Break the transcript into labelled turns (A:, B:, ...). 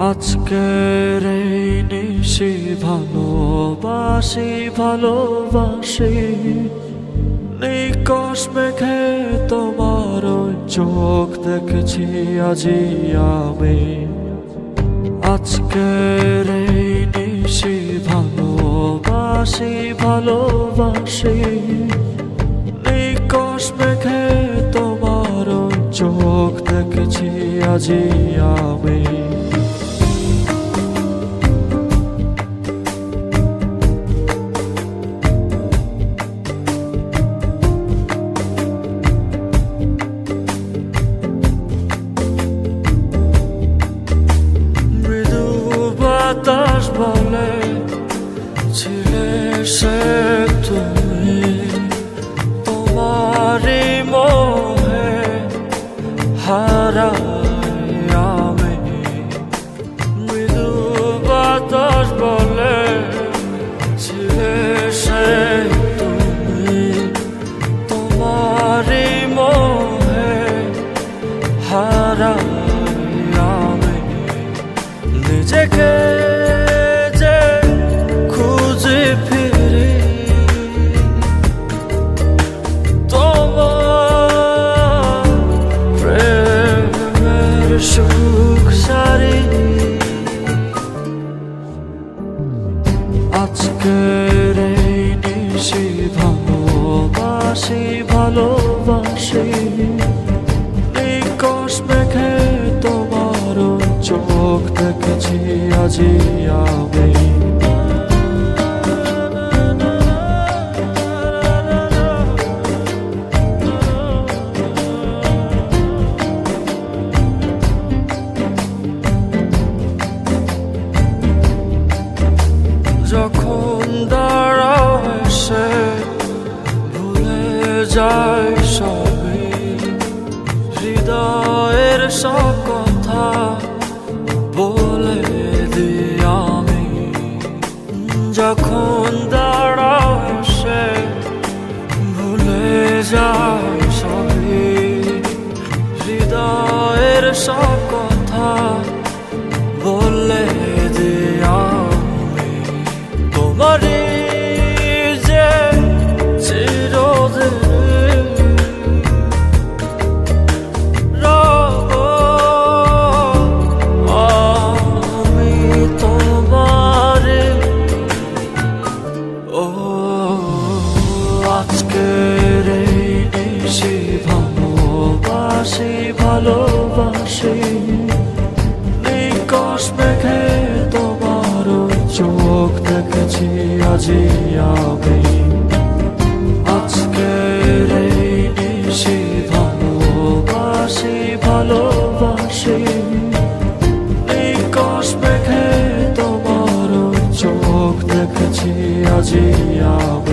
A: আজকের এই নিশি ভালোবাসি ভালোবাসি নিকশ মেঘে তোমার ওই চোখ দেখেছি আজি আমি। আজকের এই নিশি ভালোবাসি ভালোবাসি নিকশ মেঘে তোমার ওই চোখ দেখেছি আজি আমি। বাতাস বলে ছিলে সে তুমি, তোমারই মোহে হারাই আমি। মৃদু বাতাস বলে ছিলে সে তুমি, তোমারই মোহে হারাই আমি। নিজেকে যে খুঁজে ফিরি তোমার প্রেমের সুখ সারি। আজকের এই নিশি ভালোবাসি ভালোবাসি নিকশ মেঘে তোমার চোখ দেখেছি আজি আমি। যখন দাঁড়াও এসে ভুলে যায় সবই, হৃদয়ের সব কথা বলে দিই আমি। যখন দাঁড়াও এসে ভুলে যায় সবই, হৃদয়ের সব কথা বলে দিই আমি। তোমারই যে চিরদিন আজকের এই নিশি ভালোবাসি ভালোবাসি নিকশ মেঘে তোমার ওই চোখ দেখেছি আজি আমি। আজকের এই নিশি ভালোবাসি ভালোবাসি নিকশ মেঘে তোমার ওই চোখ দেখেছি আজি আমি।